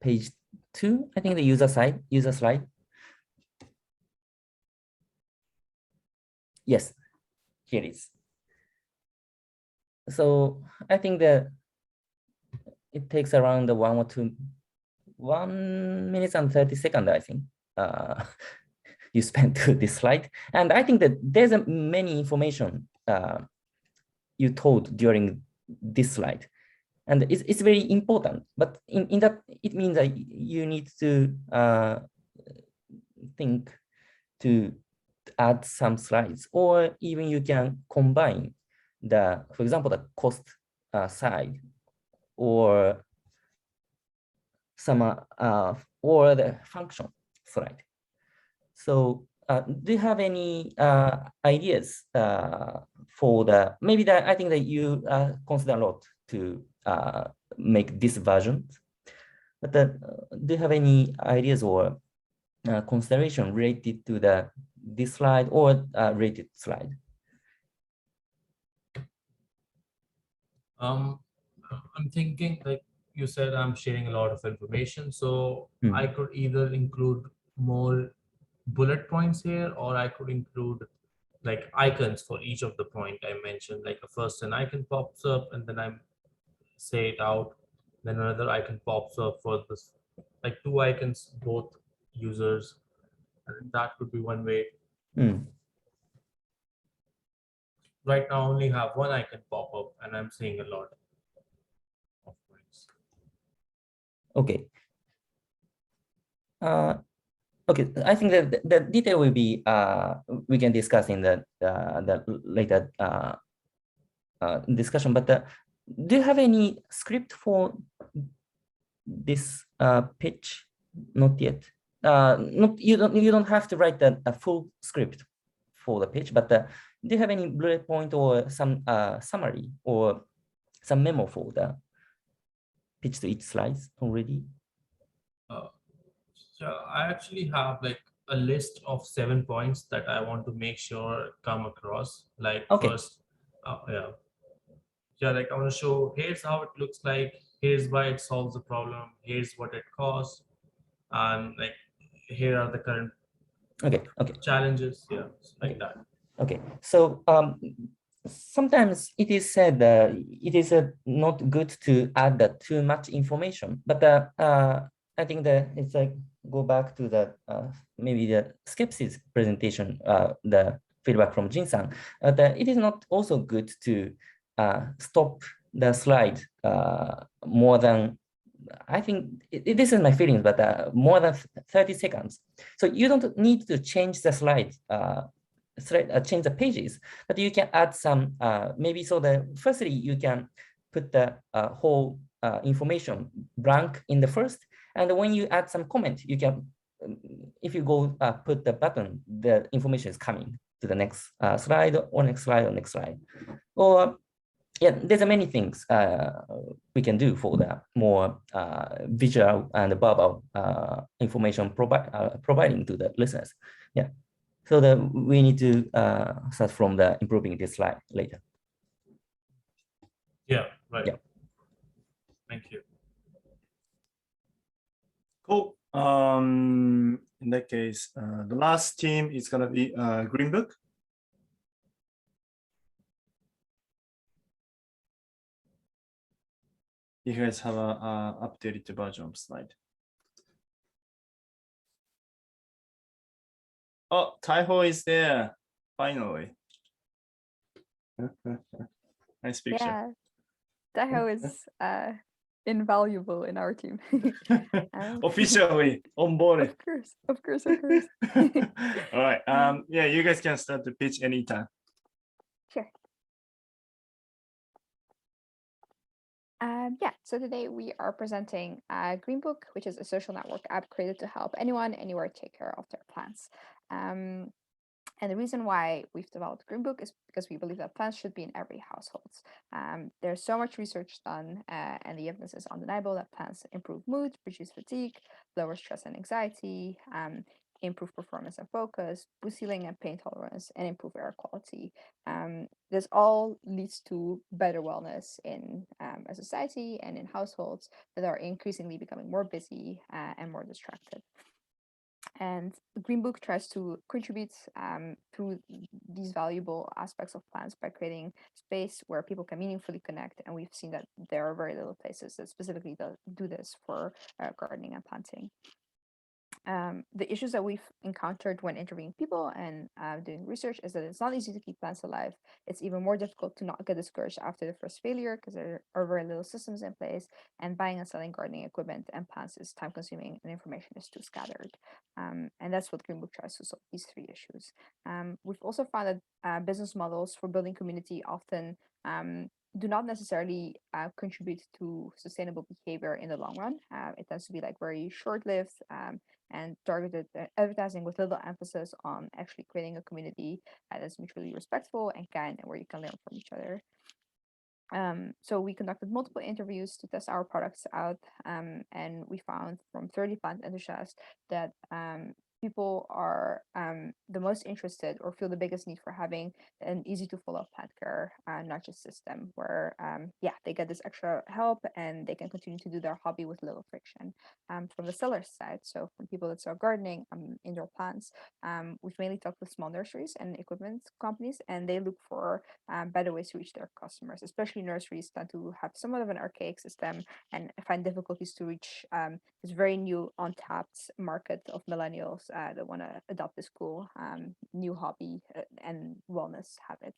page 2? I think the user slide. Yes, here it is. So I think that it takes around 1 minute and 30 seconds, I think, you spent to this slide. And I think that there's many information you told during this slide. And it's very important, but in that, it means that you need to think to add some slides, or even you can combine for example, the cost side, or some or the function slide. So do you have any ideas for maybe I think that you consider a lot to make this version, but do you have any ideas or consideration related to this slide or related slide? I'm thinking, like you said, I'm sharing a lot of information, so I could either include more bullet points here, or I could include like icons for each of the point I mentioned. Like first an icon pops up and then I say it out, then another icon pops up for this, like 2 icons, both users, and that could be one way. Right now I only have 1 icon pop up and I'm seeing a lot of points. Okay. Okay, I think that the detail will be we can discuss in the later discussion. But do you have any script for this pitch? Not yet. You don't have to write a full script for the pitch, but do you have any bullet point or some summary or some memo for the pitch to each slides already? So I actually have like a list of 7 points that I want to make sure come across. Like Okay. first, like I want to show here's how it looks like, here's why it solves the problem, here's what it costs, and like here are the current Okay. challenges. Yeah, like that. Okay. So sometimes it is said it is not good to add too much information, but I think that it's like go back to the maybe the skepsis presentation, the feedback from Jin-san, that it is not also good to stop the slide more than, I think this is my feelings, but more than 30 seconds. So you don't need to change the slide, change the pages, but you can add some, maybe so that firstly, you can put the whole information blank in the first, and when you add some comment, you can, if you go put the button, the information is coming to the next slide or next slide or next slide. Or yeah, there's many things we can do for the more visual and verbal information providing to the listeners. Yeah, so that we need to start from the improving this slide later. Yeah, right. Yeah. Thank you. Cool. In that case, the last team is gonna be Green Book. You guys have a updated version of slide. Oh, Taiho is there, finally. Nice picture. Yeah, Taiho is invaluable in our team. Officially on board. Of course. All right. Yeah, you guys can start the pitch anytime. Sure. Yeah, so today we are presenting Greenbook, which is a social network app created to help anyone, anywhere take care of their plants. And the reason why we've developed Greenbook is because we believe that plants should be in every household. There's so much research done, and the evidence is undeniable that plants improve mood, reduce fatigue, lower stress and anxiety, improve performance and focus, boost healing and pain tolerance, and improve air quality. This all leads to better wellness in a society and in households that are increasingly becoming more busy and more distracted. And the Green Book tries to contribute through these valuable aspects of plants by creating space where people can meaningfully connect. And we've seen that there are very little places that specifically do this for gardening and planting. The issues that we've encountered when interviewing people and doing research is that it's not easy to keep plants alive. It's even more difficult to not get discouraged after the first failure because there are very little systems in place, and buying and selling gardening equipment and plants is time consuming and information is too scattered. And that's what Greenbook tries to solve, these three issues. We've also found that business models for building community often do not necessarily contribute to sustainable behavior in the long run. It tends to be like very short-lived and targeted advertising with little emphasis on actually creating a community that is mutually respectful and kind, and where you can learn from each other. So we conducted multiple interviews to test our products out, and we found from 30 plant enthusiasts that people are the most interested or feel the biggest need for having an easy to follow plant care nudges system where they get this extra help and they can continue to do their hobby with little friction. From the seller's side, so from people that sell gardening indoor plants, we've mainly talked with small nurseries and equipment companies, and they look for better ways to reach their customers. Especially nurseries tend to have somewhat of an archaic system and find difficulties to reach this very new untapped market of millennials that want to adopt this cool new hobby and wellness habit.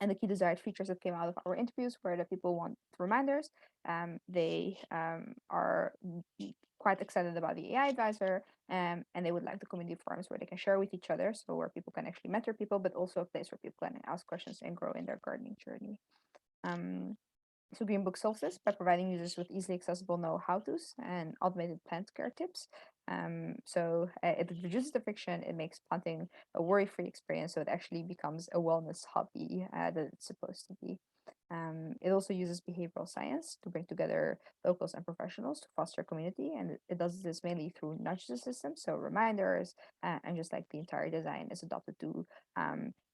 And the key desired features that came out of our interviews were that people want reminders. They are quite excited about the AI advisor, and they would like the community forums where they can share with each other, so where people can actually mentor people, but also a place where people can ask questions and grow in their gardening journey. So Greenbook solves this by providing users with easily accessible know-how-tos and automated plant care tips. So it reduces the friction, it makes planting a worry-free experience, so it actually becomes a wellness hobby that it's supposed to be. It also uses behavioral science to bring together locals and professionals to foster community, and it does this mainly through nudge systems, so reminders, and just like the entire design is adopted to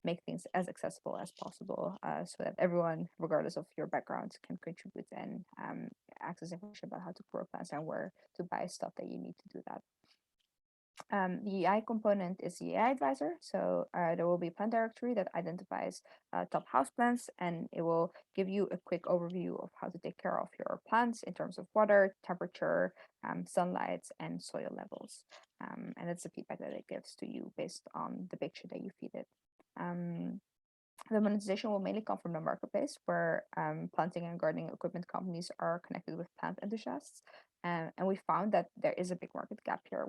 make things as accessible as possible, so that everyone, regardless of your background, can contribute and access information about how to grow plants and where to buy stuff that you need to do that. The AI component is the AI advisor. So there will be a plant directory that identifies top houseplants, and it will give you a quick overview of how to take care of your plants in terms of water, temperature, sunlight, and soil levels. And it's the feedback that it gives to you based on the picture that you feed it. The monetization will mainly come from the marketplace, where planting and gardening equipment companies are connected with plant enthusiasts. And we found that there is a big market gap here,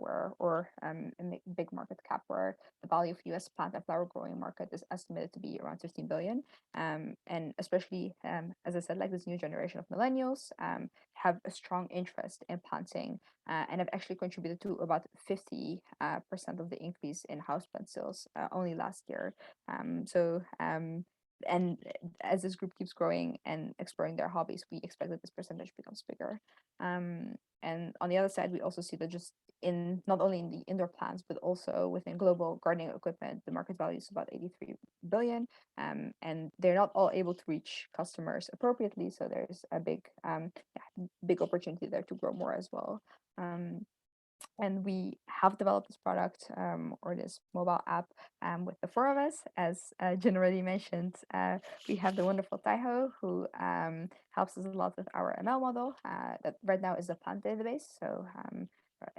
big market cap where the value of US plant and flower growing market is estimated to be around 15 billion. And especially, as I said, like this new generation of millennials have a strong interest in planting and have actually contributed to about 50% of the increase in houseplant sales only last year. And as this group keeps growing and exploring their hobbies, we expect that this percentage becomes bigger. And on the other side, we also see that just in not only in the indoor plants, but also within global gardening equipment, the market value is about 83 billion, and they're not all able to reach customers appropriately. So there's a big opportunity there to grow more as well. And we have developed this product or this mobile app with the four of us. As Jen already mentioned, we have the wonderful Taiho, who helps us a lot with our ML model that right now is a plant database. So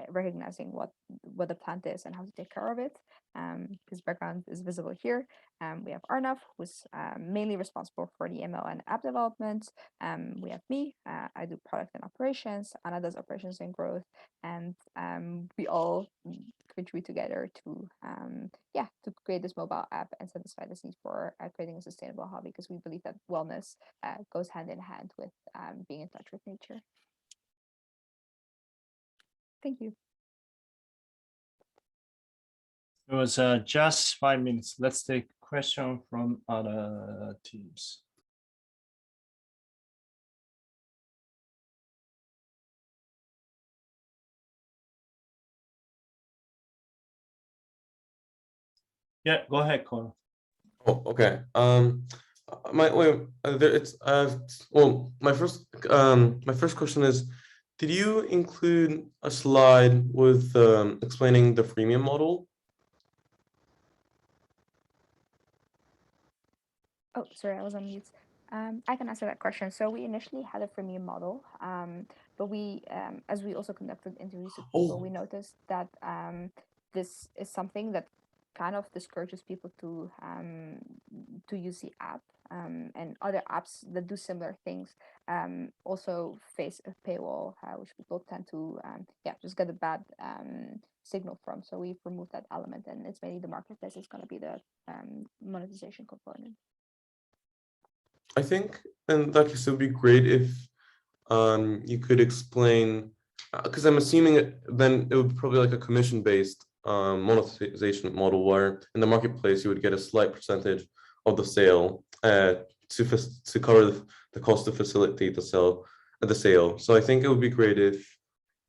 recognizing what the plant is and how to take care of it. His background is visible here. We have Arnav, who's mainly responsible for the ML and app development. We have me, I do product and operations. Anna does operations and growth, and we all contribute together to create this mobile app and satisfy this need for creating a sustainable hobby, because we believe that wellness goes hand in hand with being in touch with nature. Thank you. It was just 5 minutes. Let's take a question from other teams. Yeah, go ahead, Connor. Oh, okay. My first question is, did you include a slide with explaining the freemium model? Oh, sorry, I was on mute. I can answer that question. So we initially had a freemium model, but we, as we also conducted interviews with people, we noticed that this is something that kind of discourages people to use the app, and other apps that do similar things also face a paywall, which people tend to just get a bad signal from. So we've removed that element, and it's mainly the marketplace is going to be the monetization component. I think in that case it would be great if you could explain, because I'm assuming then it would be probably like a commission-based monetization model, where in the marketplace you would get a slight percentage of the sale to cover the cost to facilitate the sale. So I think it would be great if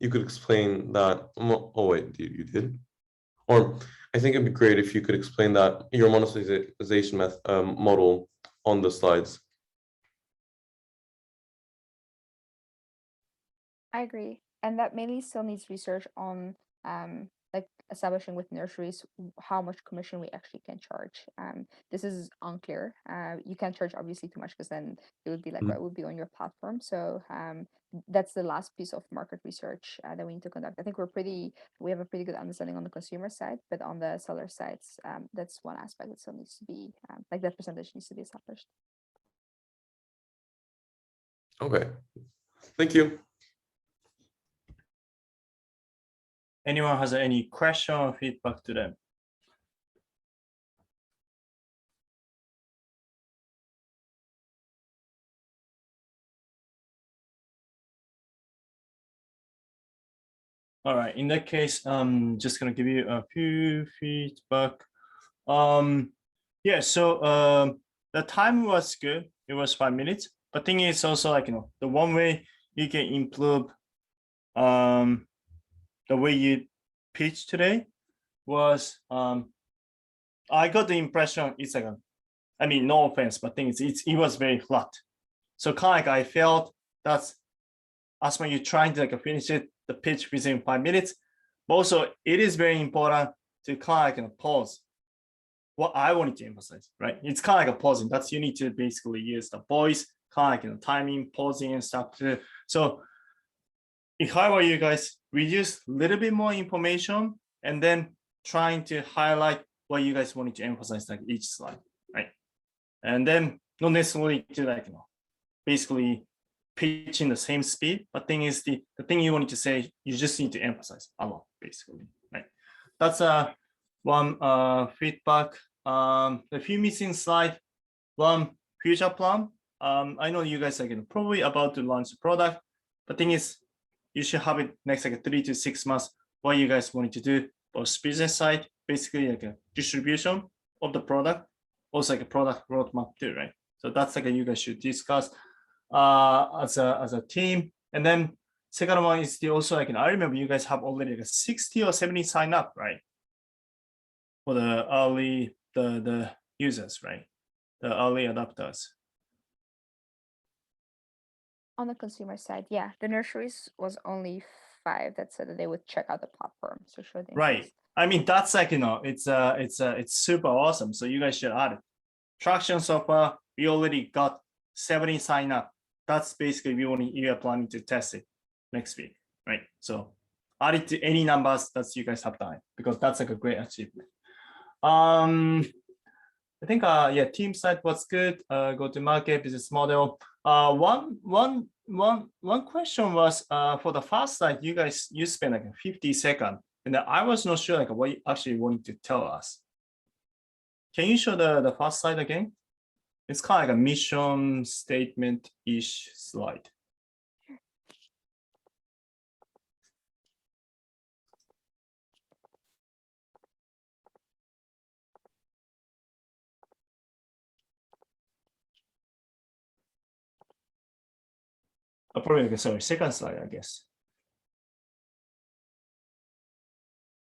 you could explain that. Oh wait, you did? Or I think it'd be great if you could explain that your monetization model on the slides. I agree, and that mainly still needs research on like establishing with nurseries how much commission we actually can charge. This is unclear. You can't charge obviously too much, because then it would be like what would be on your platform. So that's the last piece of market research that we need to conduct. I think we have a pretty good understanding on the consumer side, but on the seller sides, that's one aspect that still needs to be like that percentage needs to be established. Okay, thank you. Anyone has any question or feedback to them? All right, in that case, I'm just gonna give you a few feedback. Yeah, so the time was good. it was 5 minutes. But thing is also like, the one way you can improve the way you pitch today was I got the impression it's like I mean, no offense, but thing is it was very flat. So kind of like I felt that's as when you're trying to like finish the pitch within 5 minutes. But also it is very important to kind of like pause. What I wanted to emphasize, right? It's kind of like a pausing. That's you need to basically use the voice, kind of like timing, pausing and stuff too. So if I were you guys, reduce a little bit more information and then trying to highlight what you guys wanted to emphasize like each slide, right? And then not necessarily to like basically pitch in the same speed, but thing is the thing you wanted to say, you just need to emphasize a lot, basically, right? That's one feedback. A few missing slide. One future plan. I know you guys are probably about to launch the product, but thing is, you should have it next like 3 to 6 months. What you guys wanted to do, both business side, basically like a distribution of the product, also like a product roadmap too, right? So that's like you guys should discuss as a team. And then second one is also like I remember you guys have already like a 60 or 70 sign up, right? For the early the users, right? The early adopters. On the consumer side, yeah, the nurseries was only 5 that said that they would check out the platform. So sure, right. I mean, that's like it's super awesome. So you guys should add it. Traction so far, we already got 70 sign up. That's basically you are planning to test it next week, right? So add it to any numbers that you guys have done because that's like a great achievement. I think yeah, team side was good. Go to market business model. One question was for the first slide, you spent like 50 seconds, and I was not sure like what you actually wanted to tell us. Can you show the first slide again? It's kind of like a mission statement-ish slide. Probably like, sorry, second slide, I guess.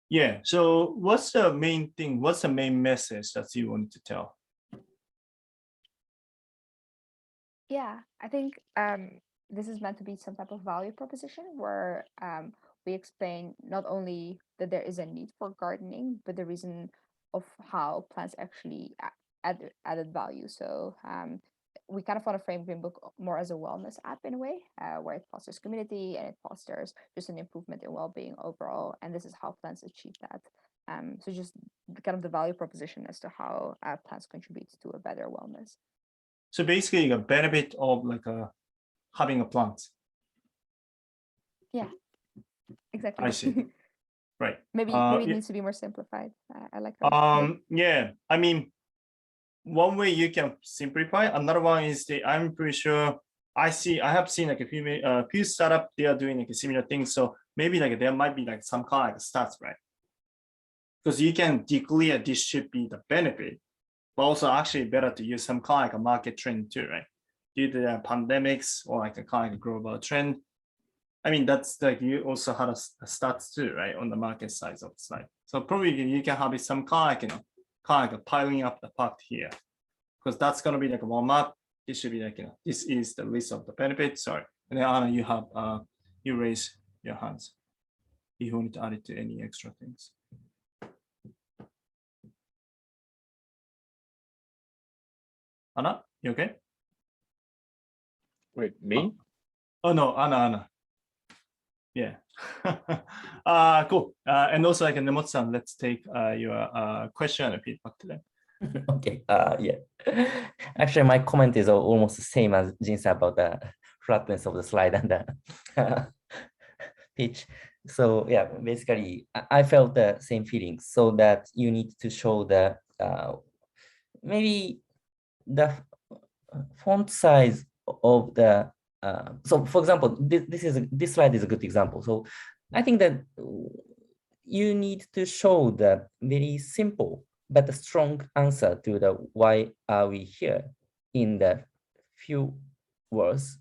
Yeah, so what's the main thing? What's the main message that you wanted to tell? Yeah, I think this is meant to be some type of value proposition where we explain not only that there is a need for gardening, but the reason of how plants actually added value. So we kind of want to frame Greenbook more as a wellness app in a way, where it fosters community and it fosters just an improvement in well-being overall. And this is how plants achieve that. So just kind of the value proposition as to how plants contribute to a better wellness. So basically, a benefit of like having a plant. Yeah, exactly. I see. Right. Maybe it needs to be more simplified. I like that. Yeah, I mean, one way you can simplify. Another one is I'm pretty sure I have seen like a few startup they are doing like a similar thing. So maybe like there might be like some kind of like stats, right? Because you can declare this should be the benefit, but also actually better to use some kind of like a market trend too, right? Due to the pandemics or like a kind of global trend. I mean, that's like you also had a stats too, right? On the market size of the slide. So probably you can have some kind of like a piling up the fact here, because that's going to be like a warm up. It should be like, this is the list of the benefits. Sorry. And then Anna, you have, you raise your hands if you want to add it to any extra things. Anna, you okay? Wait, me? Oh no, Anna. Yeah. Cool. And also like Nemotsu-san, let's take your question and feedback to them. Okay. Yeah. Actually, my comment is almost the same as Jin-san about the flatness of the slide and the pitch. So yeah, basically, I felt the same feelings. So that you need to show the maybe the font size of the. So for example, this slide is a good example. So I think that you need to show the very simple but a strong answer to the why are we here in the few words.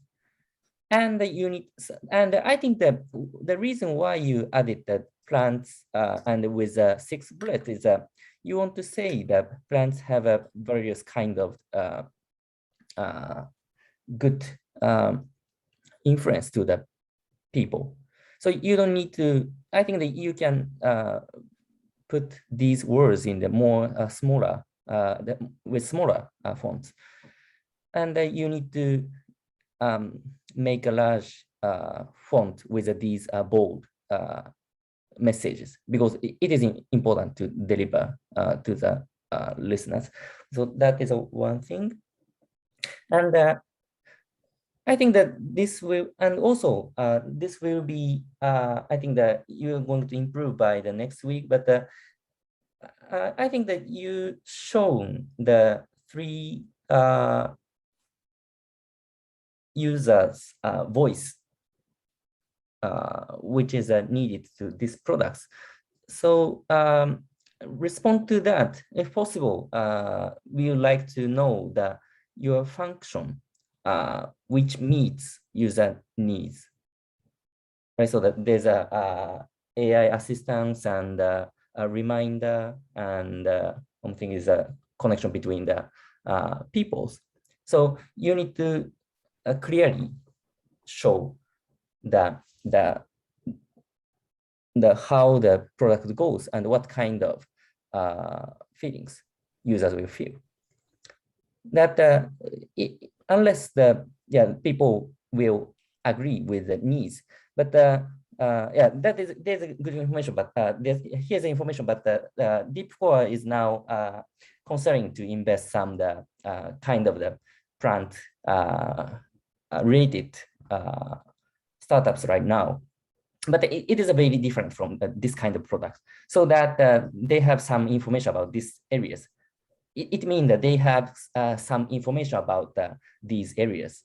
And you need, and I think that the reason why you added the plants and with 6 bullets is that you want to say that plants have a various kind of good influence to the people. So you don't need to, I think that you can put these words in the more smaller, with smaller fonts. And you need to make a large font with these bold messages, because it is important to deliver to the listeners. So that is one thing. And I think that this will, and also this will be, I think that you're going to improve by the next week, but I think that you shown the 3 users voice, which is needed to these products. So respond to that if possible. We would like to know that your function which meets user needs, right? So that there's a AI assistance and a reminder, and something is a connection between the peoples. So you need to clearly show the how the product goes and what kind of feelings users will feel. That unless the people will agree with the needs, but there's a good information. But here's the information. But the Deep4 is now considering to invest some kind of the plant related startups right now. But it is a very different from this kind of product, so that they have some information about these areas. It means that they have some information about these areas.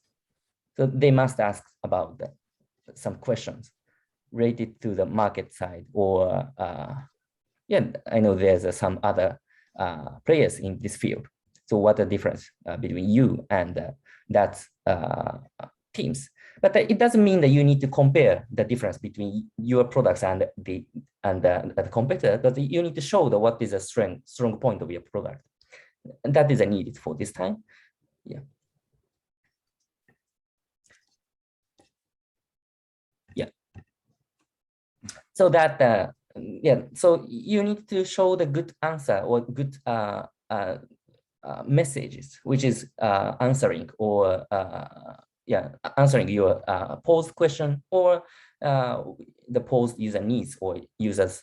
So they must ask about some questions related to the market side, or I know there's some other players in this field. So what the difference between you and that teams? But it doesn't mean that you need to compare the difference between your products and the competitor, but you need to show what is a strong point of your product. And that is needed for this time. Yeah. Yeah. So that, so you need to show the good answer or good messages, which is answering or answering your posed question or the posed user needs or users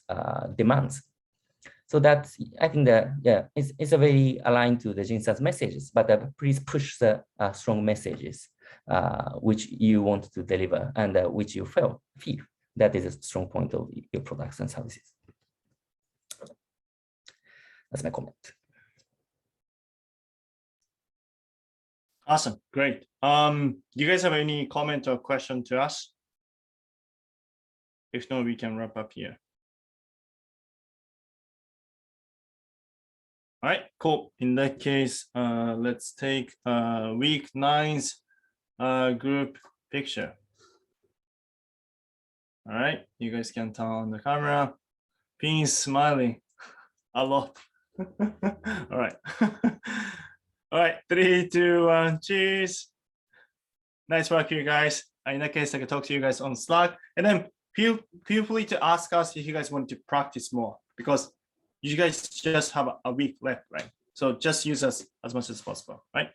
demands. So that's, I think that, it's a very aligned to the Jinsan's messages, but please push the strong messages which you want to deliver and which you feel. That is a strong point of your products and services. That's my comment. Awesome, great. Do you guys have any comment or question to us? If not, we can wrap up here. All right, cool. In that case, let's take week 9's group picture. All right, you guys can turn on the camera. Pin is smiling a lot. All right. All right, 3, 2, 1, cheers. Nice work, you guys. In that case, I can talk to you guys on Slack. And then feel free to ask us if you guys want to practice more, because you guys just have a week left, right? So just use us as much as possible, right?